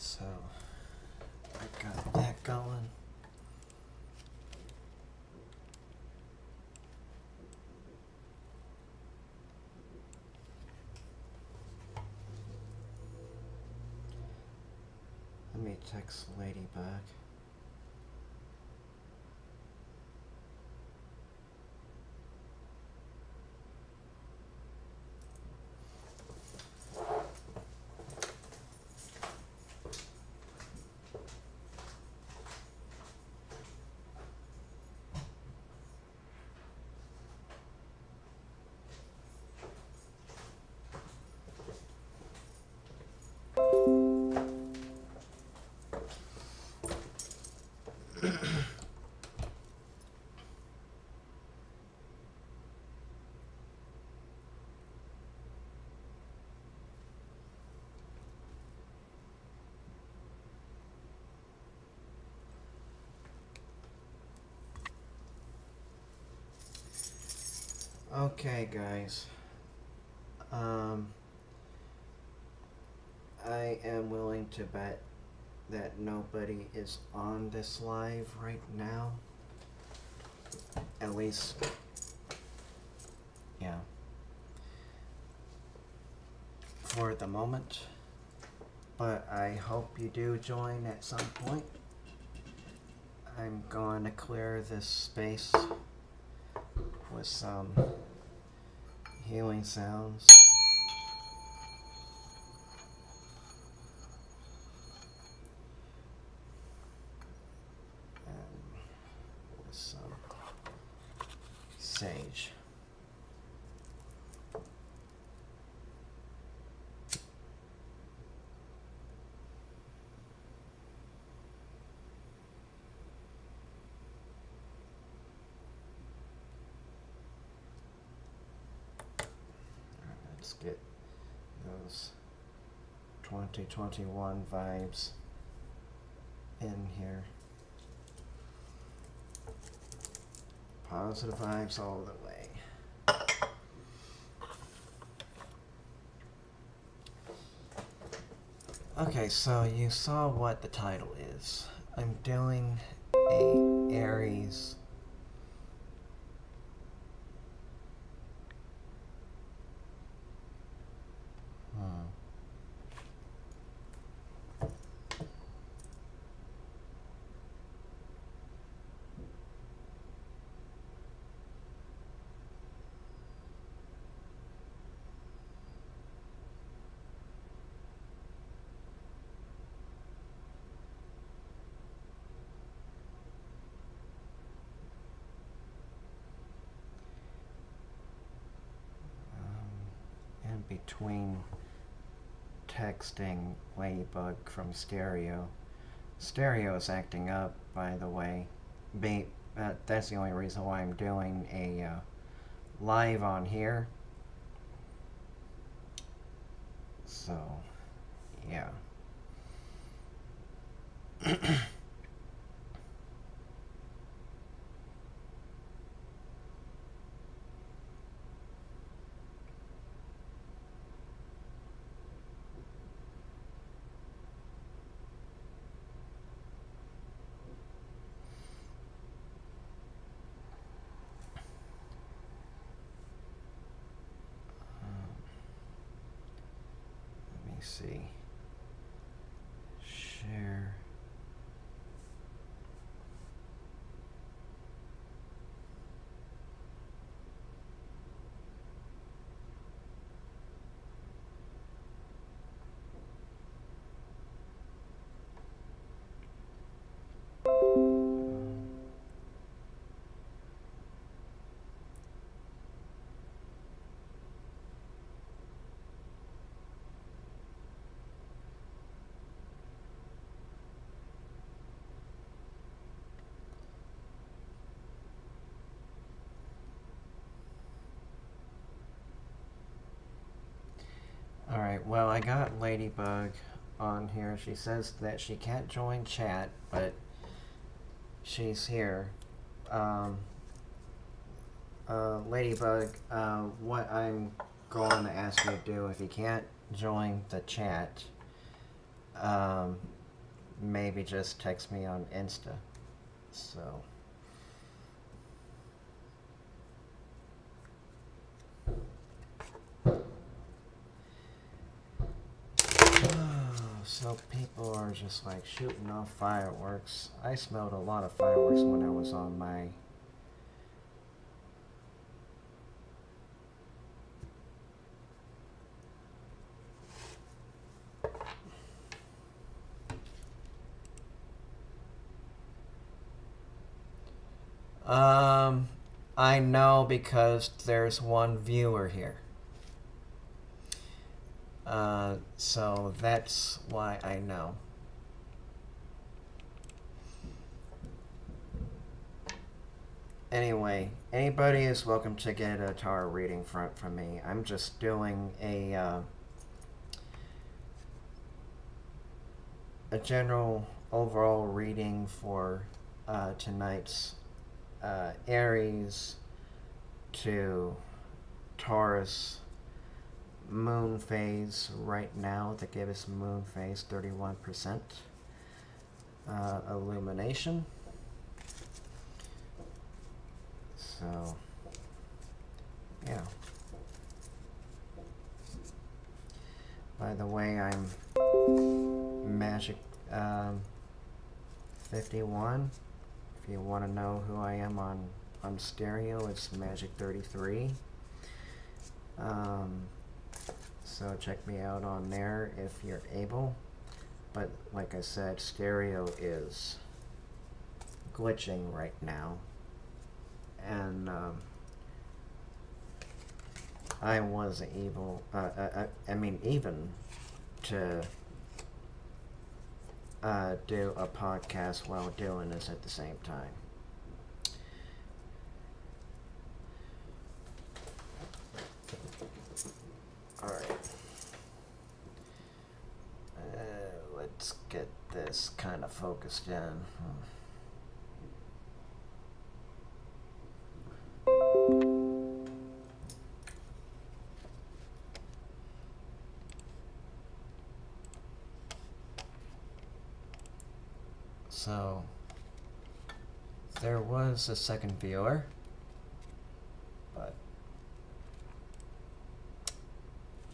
So I got that going. Let me text Ladybug. Okay, guys. I am willing to bet that nobody is on this live right now. At least, yeah. For the moment. But I hope you do join at some point. I'm going to clear this space with some healing sounds. And with some sage. Let's get those 2021 vibes in here. Positive vibes all the way. Okay, so you saw what the title is. I'm doing a Aries in between texting Ladybug from Stereo. Stereo is acting up, by the way. That's the only reason why I'm doing a live on here. So, yeah. Let me see. Share. Alright, well, I got Ladybug on here. She says that she can't join chat, but she's here. Ladybug, what I'm going to ask you to do, if you can't join the chat, maybe just text me on Insta. So so people are just like shooting off fireworks. I smelled a lot of fireworks when I was on my I know because there's one viewer here. So that's why I know. Anyway, anybody is welcome to get a tarot reading from me. I'm just doing a general overall reading for tonight's Aries to Taurus moon phase right now. The gibbous moon phase, 31% illumination. So yeah. By the way, I'm Magic 51. If you want to know who I am on stereo, it's Magic 33. So check me out on there if you're able. But like I said, stereo is glitching right now. And I wasn't able, I mean, even to do a podcast while doing this at the same time. Alright. Let's get this kind of focused in. So, there was a second viewer, but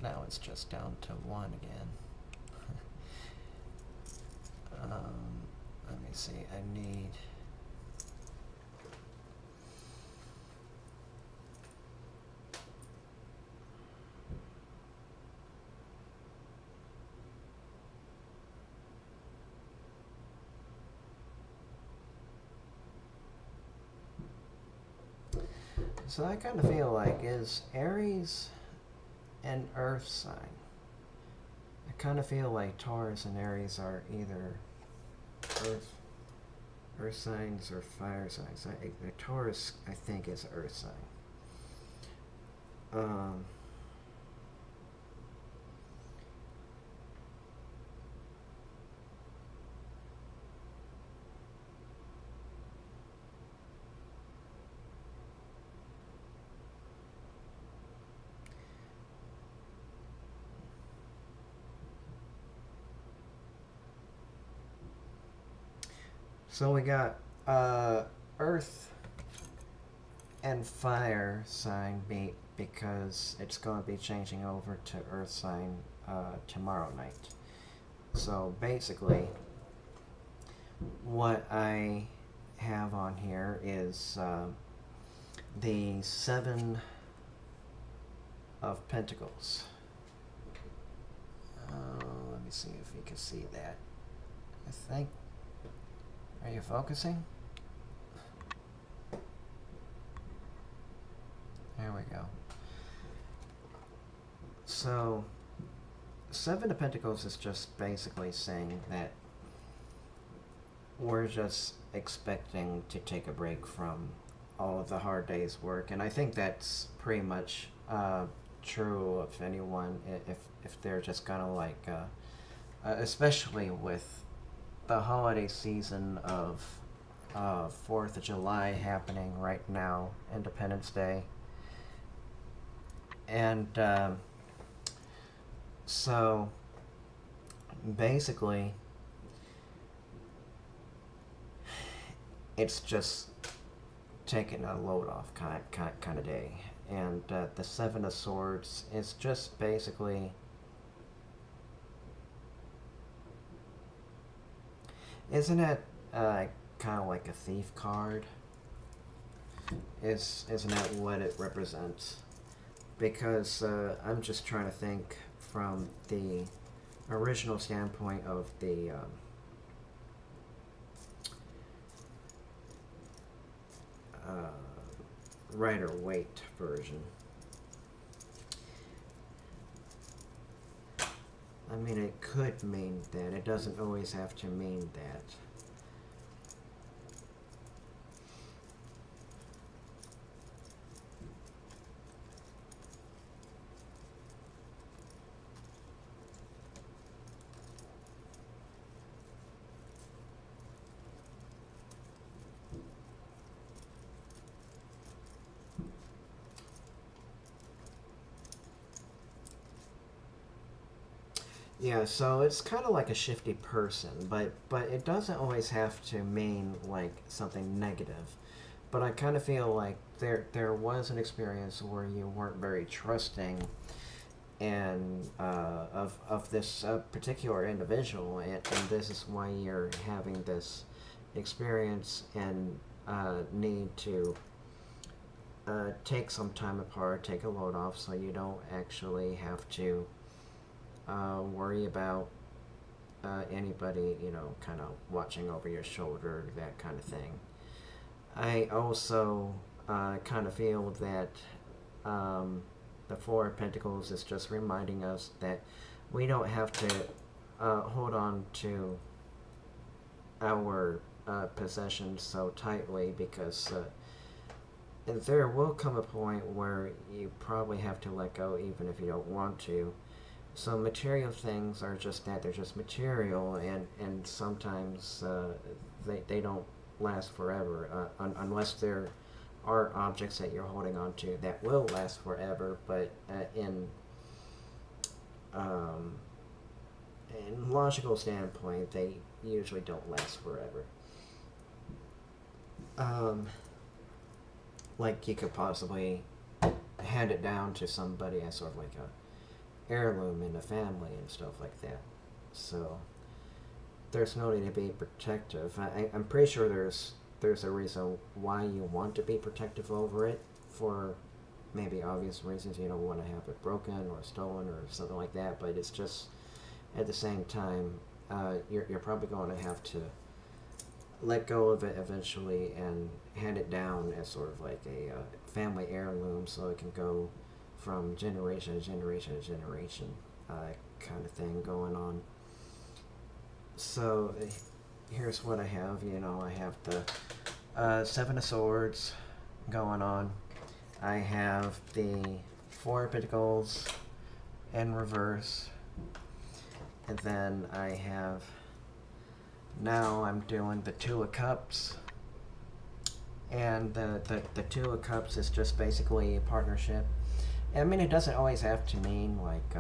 now it's just down to one again. Let me see, I need... So I kind of feel like, is Aries an earth sign? I kind of feel like Taurus and Aries are either earth signs or fire signs. Taurus, I think, is an earth sign. So we got earth and fire sign because it's going to be changing over to earth sign tomorrow night. So basically what I have on here is the 7 of Pentacles. Let me see if you can see that. I think... Are you focusing? There we go. So, 7 of Pentacles is just basically saying that we're just expecting to take a break from all of the hard days' work, and I think that's pretty much true of anyone if they're just kind of like, especially with the holiday season of 4th of July happening right now, Independence Day. And so basically it's just taking a load off kind of day. And the Seven of Swords is just basically, isn't it kind of like a thief card? Isn't that what it represents? Because I'm just trying to think from the original standpoint of the Rider-Waite version. I mean, it could mean that. It doesn't always have to mean that. Yeah, so it's kind of like a shifty person, but it doesn't always have to mean like something negative. But I kind of feel like there was an experience where you weren't very trusting and of this particular individual, and this is why you're having this experience and need to take some time apart, take a load off, so you don't actually have to worry about anybody, you know, kind of watching over your shoulder, that kind of thing. I also kind of feel that the Four of Pentacles is just reminding us that we don't have to hold on to our possessions so tightly, because there will come a point where you probably have to let go even if you don't want to. So material things are just that, they're just material, and sometimes they don't last forever, unless there are objects that you're holding on to that will last forever, but in logical standpoint, they usually don't last forever. Like you could possibly hand it down to somebody as sort of like a heirloom in the family and stuff like that. So there's no need to be protective. I'm pretty sure there's a reason why you want to be protective over it, for maybe obvious reasons. You don't want to have it broken or stolen or something like that, but it's just at the same time you're probably going to have to let go of it eventually and hand it down as sort of like a family heirloom, so it can go from generation to generation to generation, kind of thing going on. So here's what I have. You know, I have the Seven of Swords going on. I have the Four of Pentacles in reverse, and then I have, now I'm doing the Two of Cups. And the Two of Cups is just basically a partnership. I mean, it doesn't always have to mean like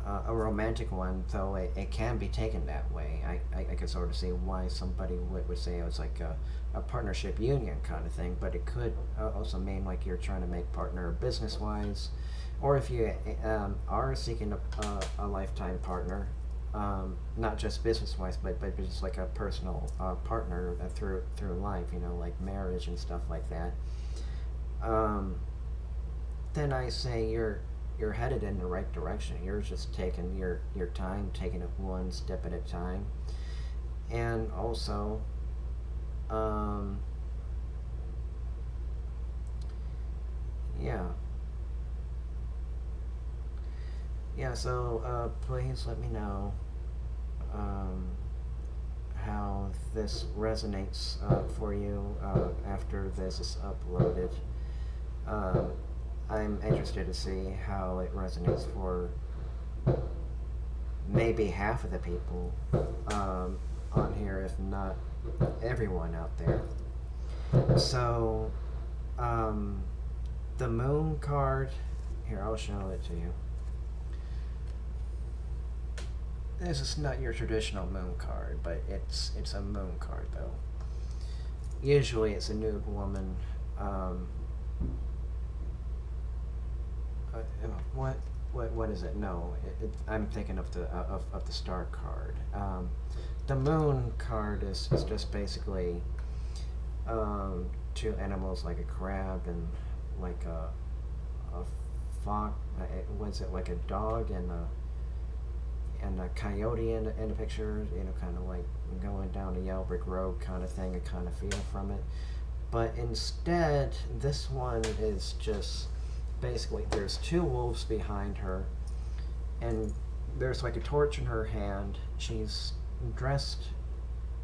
a romantic one, though it can be taken that way. I can sort of see why somebody would say it was like a partnership union kind of thing, but it could also mean like you're trying to make partner business-wise, or if you are seeking a lifetime partner, not just business-wise, but just like a personal partner through life, you know, like marriage and stuff like that. Then I say you're headed in the right direction. You're just taking your time, taking it one step at a time. And also, yeah, so please let me know how this resonates for you after this is uploaded. I'm interested to see how it resonates for maybe half of the people on here, if not everyone out there. So, the Moon card, here, I'll show it to you. this is not your traditional moon card, but it's a moon card though. Usually it's a nude woman. What is it? No, I'm thinking of the star card. The moon card is just basically two animals, like a crab and like a fox. Was it like a dog and a coyote in the picture? You know, kind of like going down a yellow brick road kind of thing. I kind of feel from it. But instead, this one is just basically there's two wolves behind her, and there's like a torch in her hand. She's dressed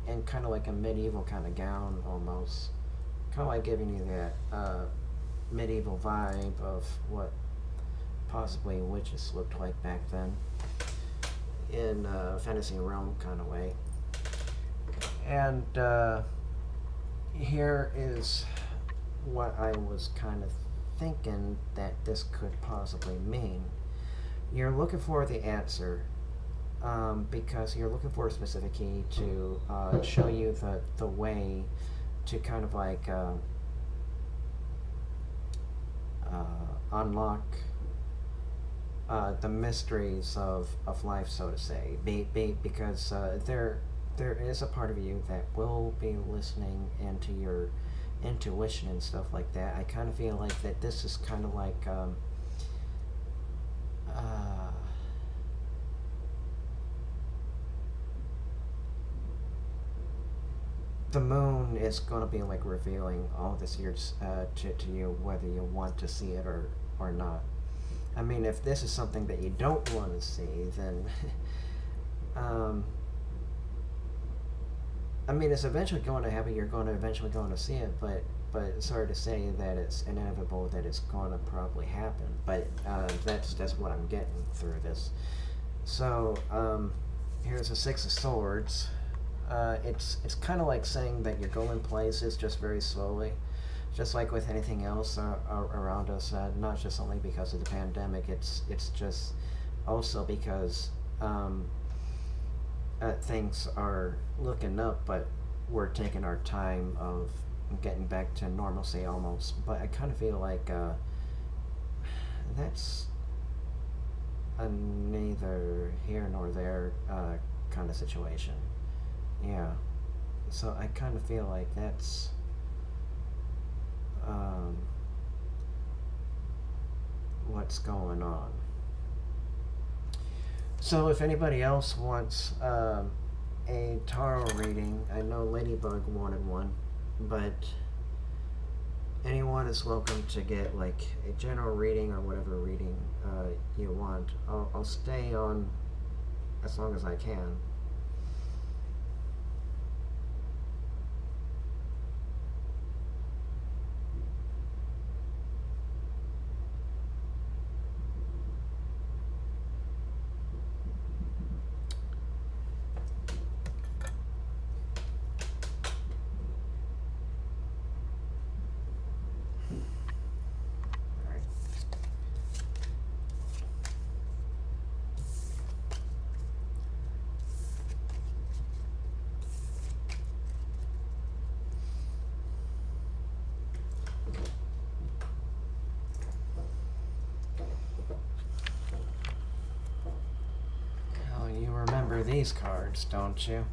in kind of like a medieval kind of gown almost, kind of like giving you that medieval vibe of what possibly witches looked like back then in a fantasy realm kind of way. And here is what I was kind of thinking that this could possibly mean. You're looking for the answer because you're looking for a specific key to show you the way to kind of like unlock the mysteries of life, so to say. Because there is a part of you that will be listening into your intuition and stuff like that. I kind of feel like that this is kind of like the moon is going to be like revealing all this here to you, whether you want to see it or not. I mean, if this is something that you don't want to see, then I mean, it's eventually going to happen. You're going to eventually going to see it, but sorry to say that it's inevitable that it's going to probably happen. But that's what I'm getting through this. So here's a Six of Swords. It's kind of like saying that you're going places just very slowly, just like with anything else around us. Not just only because of the pandemic. It's just also because things are looking up, but we're taking our time of getting back to normalcy almost. But I kind of feel like that's a neither here nor there kind of situation. Yeah. So I kind of feel like that's what's going on. So if anybody else wants a tarot reading, I know Ladybug wanted one, but anyone is welcome to get like a general reading or whatever reading you want. I'll stay on as long as I can. These cards, don't you?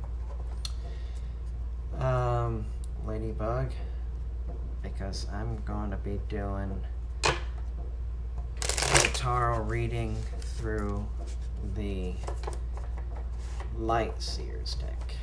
Ladybug, because I'm going to be doing a tarot reading through the Light Seers deck.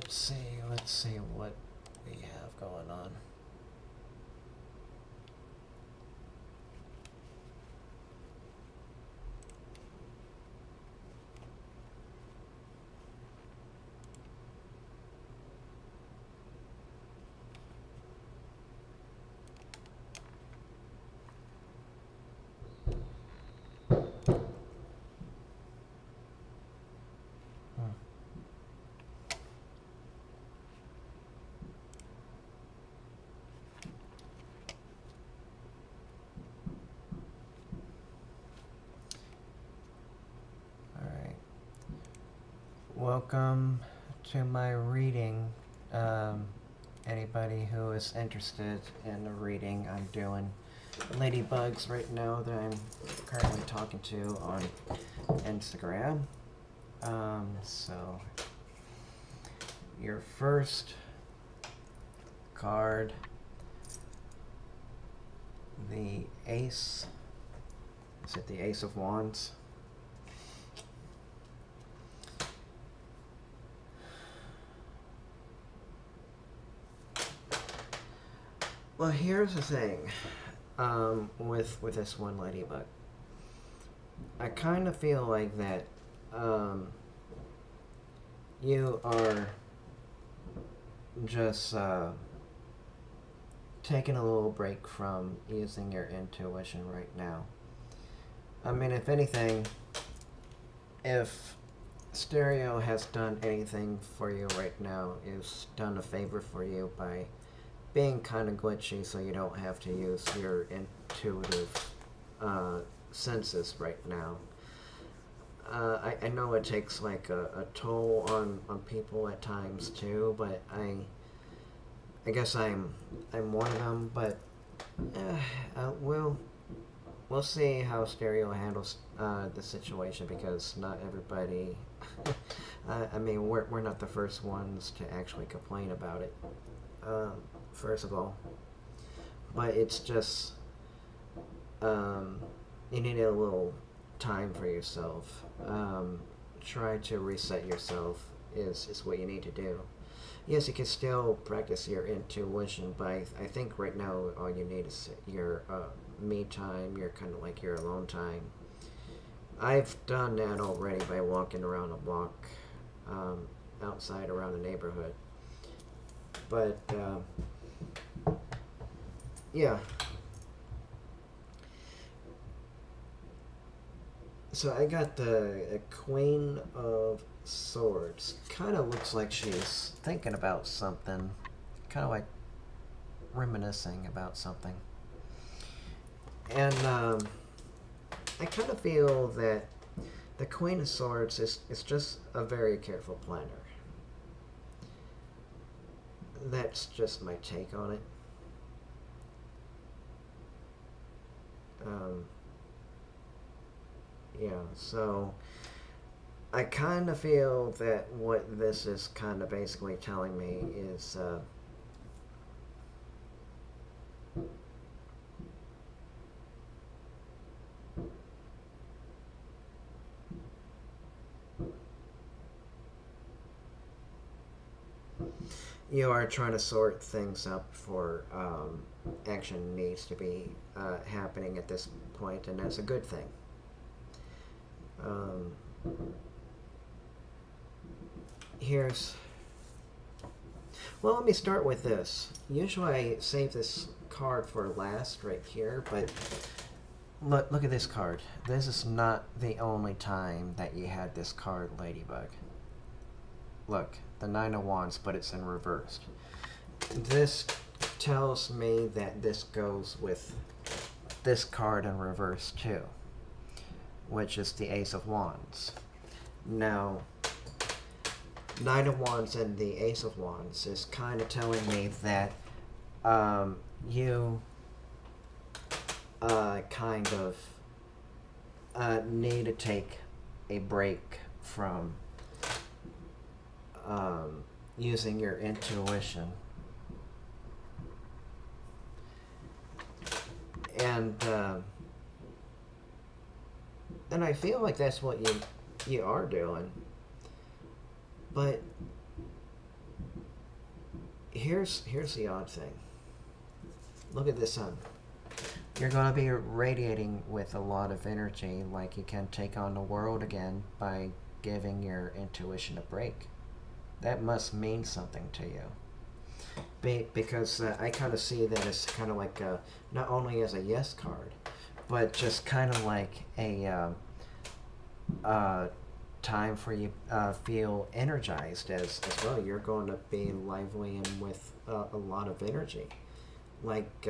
let's see what we have going on. Welcome to my reading. Anybody who is interested in the reading, I'm doing ladybugs right now that I'm currently talking to on Instagram. So your first card, the Ace. Is it the Ace of Wands? Well, here's the thing with this one ladybug. I kind of feel like that you are just taking a little break from using your intuition right now. I mean, if anything, if Stereo has done anything for you right now, it's done a favor for you by being kind of glitchy so you don't have to use your intuitive senses right now. I know it takes like a toll on people at times too, but I guess I'm one of them. But we'll see how Stereo handles the situation, because not everybody. I mean, we're not the first ones to actually complain about it. First of all, but it's just you need a little time for yourself. Try to reset yourself is what you need to do. Yes, you can still practice your intuition, but I think right now all you need is your me time, your kind of like your alone time. I've done that already by walking around a block outside around the neighborhood. But yeah. So I got the Queen of Swords. Kind of looks like she's thinking about something. Kind of like reminiscing about something. And I kind of feel that the Queen of Swords is just a very careful planner. That's just my take on it. Yeah, so I kind of feel that what this is kind of basically telling me is you are trying to sort things up for action needs to be happening at this point, and that's a good thing. Well, let me start with this. Usually I save this card for last right here, but look at this card. This is not the only time that you had this card, Ladybug. Look, the Nine of Wands, but it's in reversed. This tells me that this goes with this card in reverse too, which is the Ace of Wands. Now, Nine of Wands and the Ace of Wands is kind of telling me that you kind of need to take a break from using your intuition. And I feel like that's what you are doing. But here's the odd thing. Look at the sun. You're going to be radiating with a lot of energy, like you can take on the world again by giving your intuition a break. That must mean something to you. Because I kind of see that as kind of like not only as a yes card, but just kind of like a time for you feel energized as well. You're going to be lively and with a lot of energy, like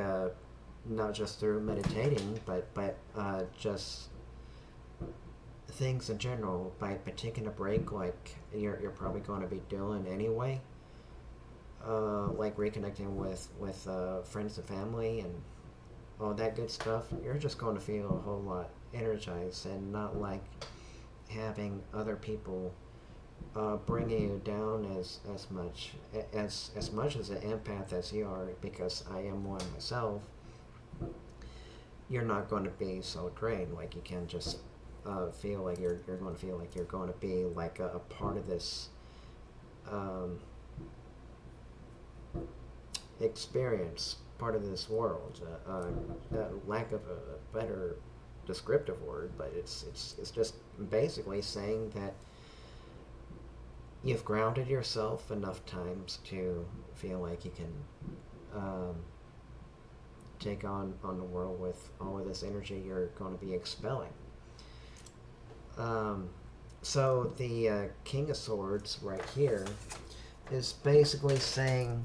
not just through meditating, but just things in general. By taking a break, like you're probably going to be doing anyway, like reconnecting with friends and family and all that good stuff. You're just going to feel a whole lot energized, and not like having other people bringing you down as much as an empath as you are, because I am one myself. You're not going to be so drained. Like you can just feel like you're going to feel like you're going to be like a part of this experience, part of this world. Lack of a better descriptive word, but it's just basically saying that you've grounded yourself enough times to feel like you can take on the world with all of this energy you're going to be expelling. So the King of Swords right here is basically saying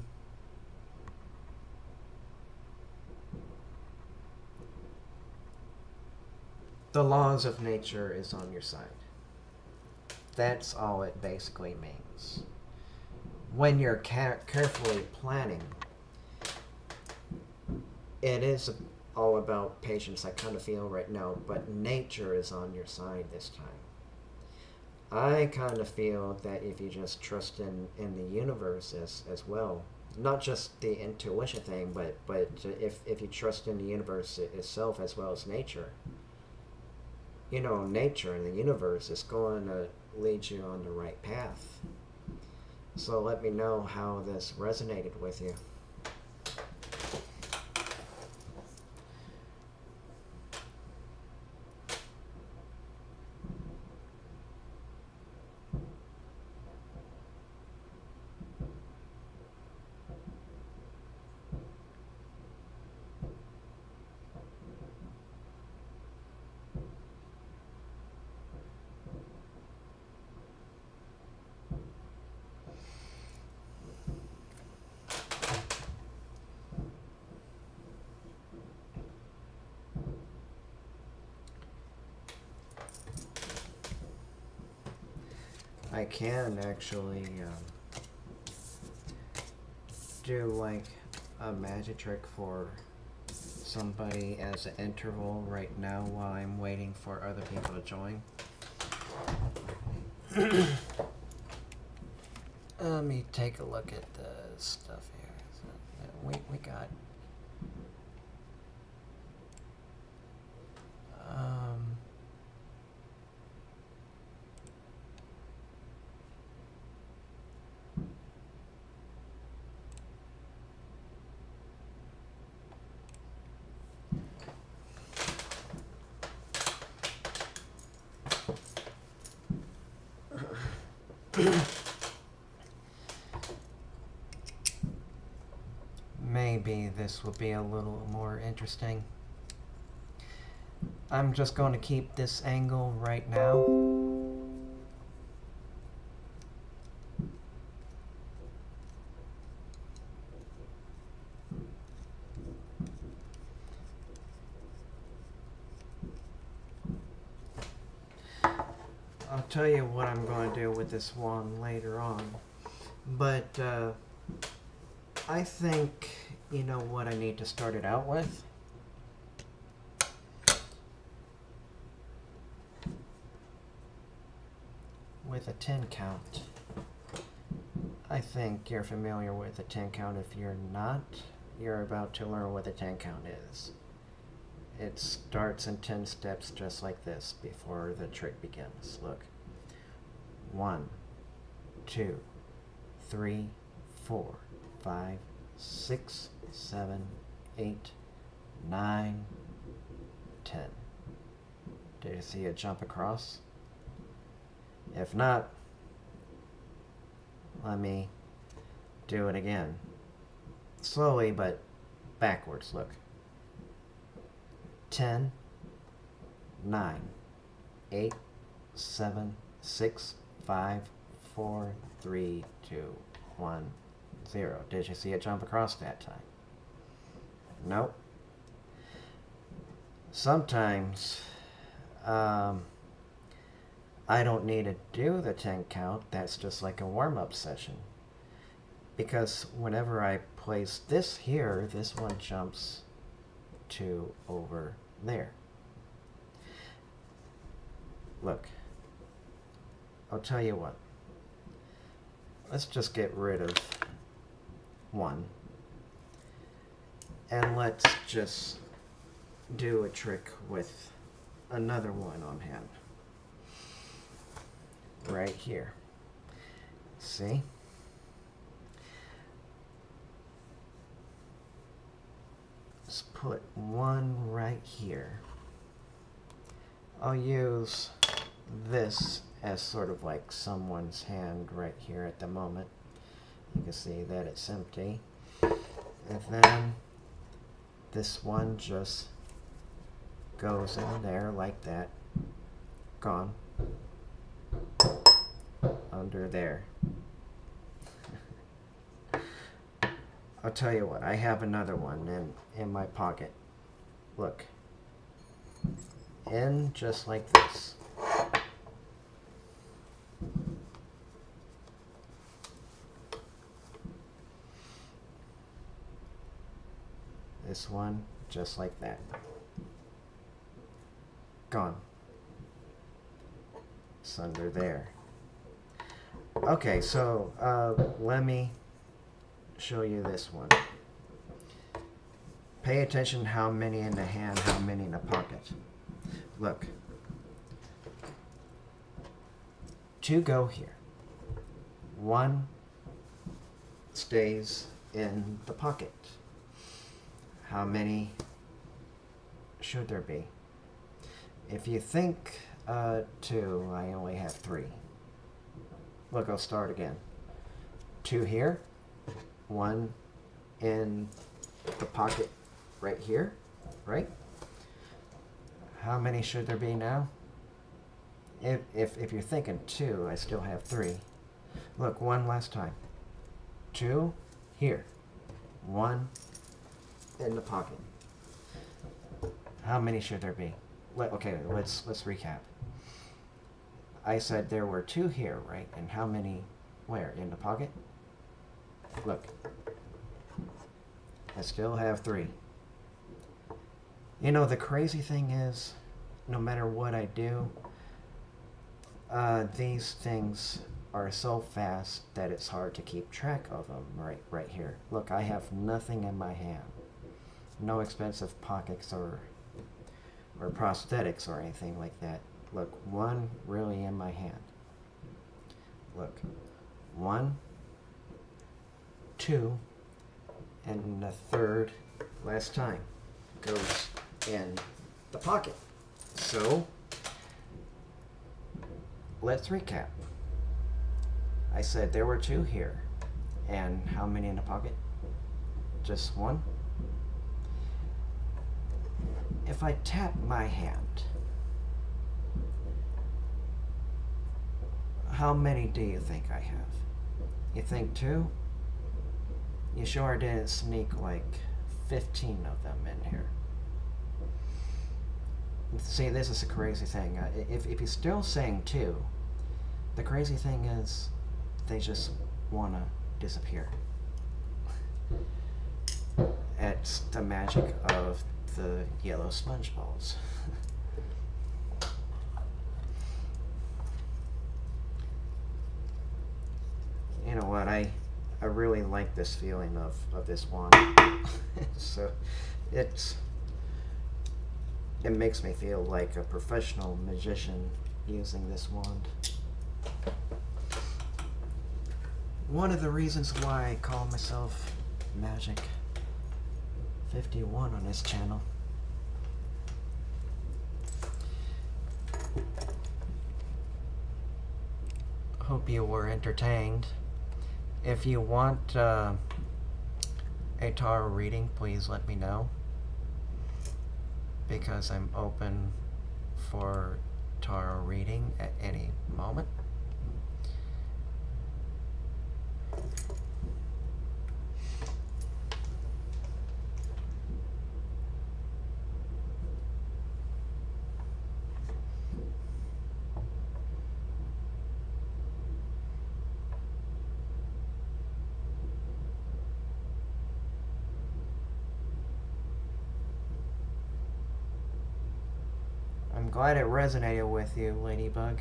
the laws of nature is on your side. That's all it basically means. When you're carefully planning, it is all about patience, I kind of feel right now, but nature is on your side this time. I kind of feel that if you just trust in the universe as well, not just the intuition thing, but if you trust in the universe itself as well as nature, you know, nature and the universe is going to lead you on the right path. So let me know how this resonated with you. I can actually do like a magic trick for somebody as an interval right now while I'm waiting for other people to join. Let me take a look at the stuff here. So, we got maybe this will be a little more interesting. I'm just going to keep this angle right now. I'll tell you what I'm going to do with this wand later on. But I think you know what I need to start it out with. With a 10 count. I think you're familiar with a 10 count. If you're not, you're about to learn what a 10 count is. It starts in 10 steps just like this before the trick begins. Look. 1, 2, 3, 4, 5, 6, 7, 8, 9, 10. Did you see it jump across? If not, let me do it again. Slowly, but backwards, look. 10, 9, 8, 7, 6, 5, 4, 3, 2, 1, 0. Did you see it jump across that time? Nope. Sometimes, I don't need to do the 10 count. That's just like a warm-up session. Because whenever I place this here, this one jumps to over there. Look, I'll tell you what. Let's just get rid of 1. And let's just do a trick with another 1 on hand. Right here. See? Let's put 1 right here. I'll use this as sort of like someone's hand right here at the moment. You can see that it's empty. And then this one just goes in there like that. Gone. Under there. I'll tell you what, I have another one in my pocket. Look. In just like this. This one, just like that. Gone. It's under there. Okay, so let me show you this one. Pay attention how many in the hand, how many in the pocket. Look. 2 go here. 1 stays in the pocket. How many should there be? If you think 2, I only have 3. Look, I'll start again. 2 here, 1 in the pocket right here, right? How many should there be now? If you're thinking 2, I still have 3. Look, 1 last time. 2 here, 1 in the pocket. How many should there be? Okay, let's recap. I said there were 2 here, right? And how many where? In the pocket? Look. I still have 3. You know, the crazy thing is, no matter what I do, these things are so fast that it's hard to keep track of them right here. Look, I have nothing in my hand. No expensive pockets or prosthetics or anything like that. Look, 1 really in my hand. Look, 1, 2, and the 3rd last time goes in the pocket. So, let's recap. I said there were 2 here. And how many in the pocket? Just 1? If I tap my hand, how many do you think I have? You think 2? You sure didn't sneak like 15 of them in here. See, this is a crazy thing. If you're still saying 2, the crazy thing is they just want to disappear. It's the magic of the yellow sponge balls. You know what, I really like this feeling of this wand. So it makes me feel like a professional magician using this wand. One of the reasons why I call myself Magic 51 on this channel. Hope you were entertained. If you want a tarot reading, please let me know, because I'm open for tarot reading at any moment. I'm glad it resonated with you, Ladybug.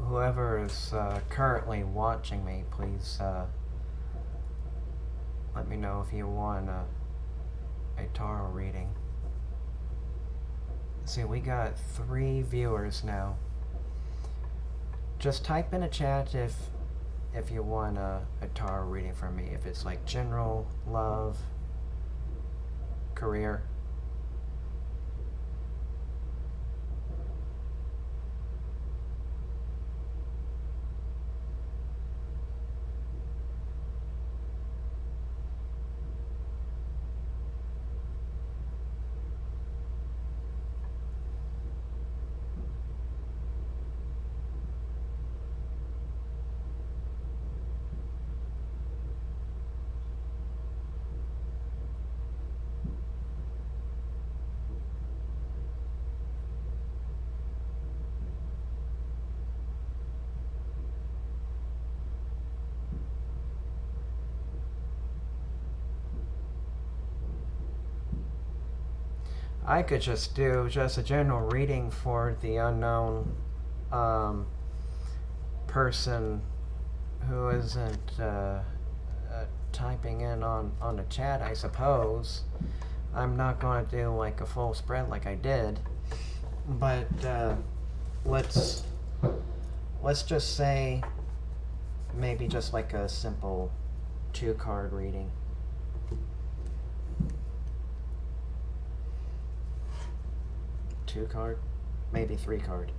Whoever is currently watching me, please let me know if you want a tarot reading. See, we got 3 viewers now. Just type in a chat if you want a tarot reading from me. If it's like general, love, career. I could just do just a general reading for the unknown person who isn't typing in on the chat, I suppose. I'm not going to do like a full spread like I did, but let's just say maybe just like a simple 2-card reading. 2-card, maybe 3-card.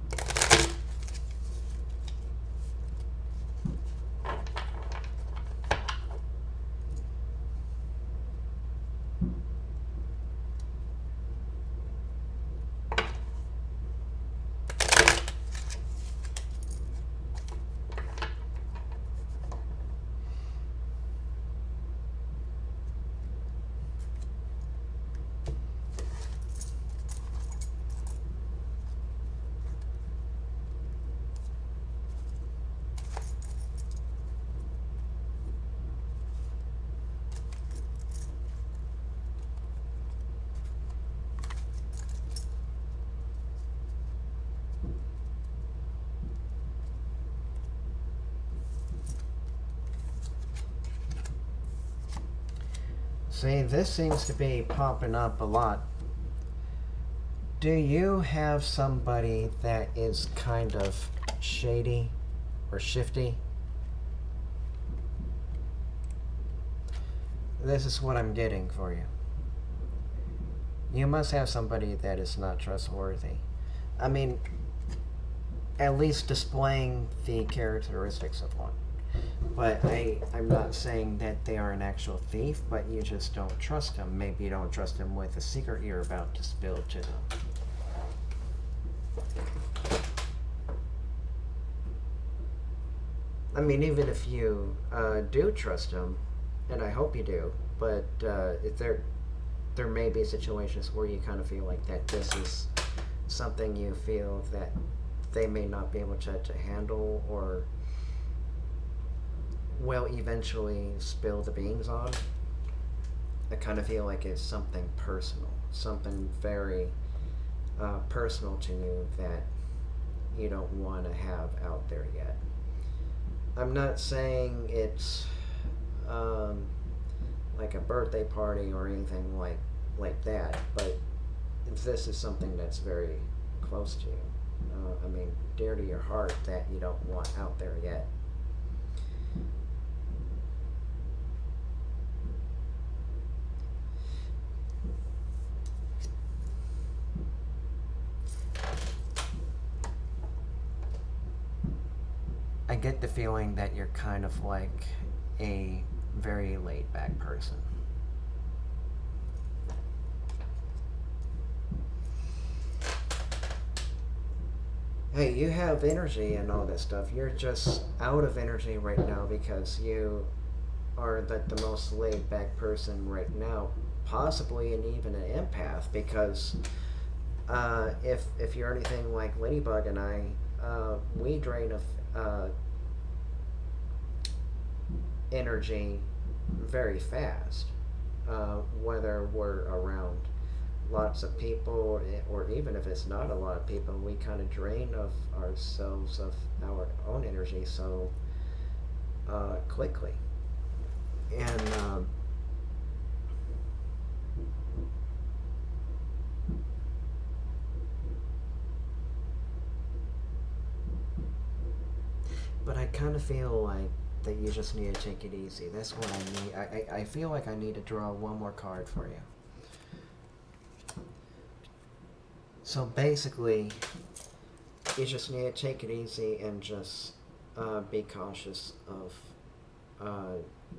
See, this seems to be popping up a lot. Do you have somebody that is kind of shady or shifty? This is what I'm getting for you. You must have somebody that is not trustworthy. I mean, at least displaying the characteristics of one. But I'm not saying that they are an actual thief, but you just don't trust them. Maybe you don't trust them with a secret you're about to spill to them. I mean, even if you do trust them, and I hope you do, but if there may be situations where you kind of feel like that this is something you feel that they may not be able to handle or will eventually spill the beans on. I kind of feel like it's something personal, something very personal to you that you don't want to have out there yet. I'm not saying it's like a birthday party or anything like that, but this is something that's very close to you. I mean, dear to your heart that you don't want out there yet. I get the feeling that you're kind of like a very laid back person. Hey, you have energy and all this stuff. You're just out of energy right now because you are the most laid back person right now, possibly and even an empath, because if you're anything like Ladybug and I, we drain of energy very fast, whether we're around lots of people or even if it's not a lot of people, we kind of drain of ourselves of our own energy so quickly. And but I kind of feel like that you just need to take it easy. That's what I need. I feel like I need to draw one more card for you. So basically, you just need to take it easy and just be cautious of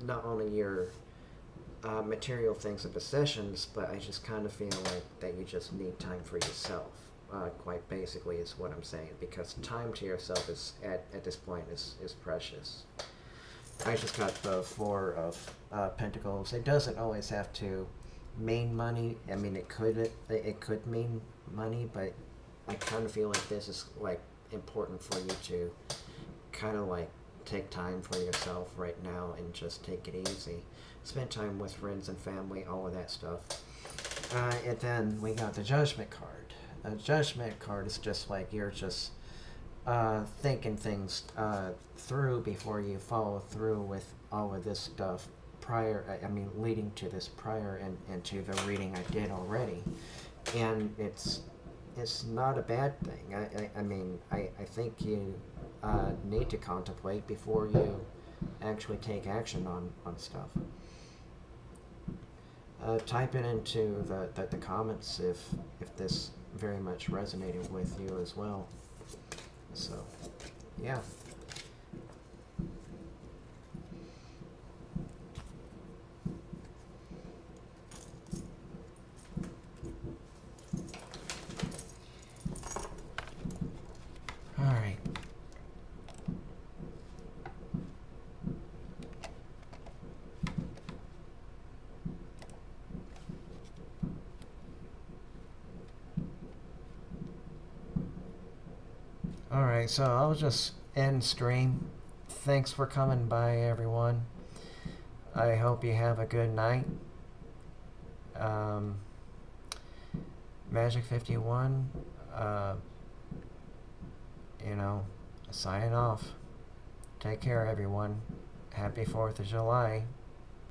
not only your material things and possessions, but I just kind of feel like that you just need time for yourself. Quite basically is what I'm saying, because time to yourself is at this point is precious. I just got the Four of Pentacles. It doesn't always have to mean money. I mean, it could mean money, but I kind of feel like this is like important for you to kind of like take time for yourself right now and just take it easy. Spend time with friends and family, all of that stuff. And then we got the Judgment card. The Judgment card is just like you're just thinking things through before you follow through with all of this stuff leading to this prior and to the reading I did already. And it's not a bad thing. I think you need to contemplate before you actually take action on stuff. Type it into the comments if this very much resonated with you as well. So, yeah. All right. Alright, so I'll just end stream. Thanks for coming by, everyone. I hope you have a good night. Magic 51, signing off. Take care, everyone. Happy 4th of July.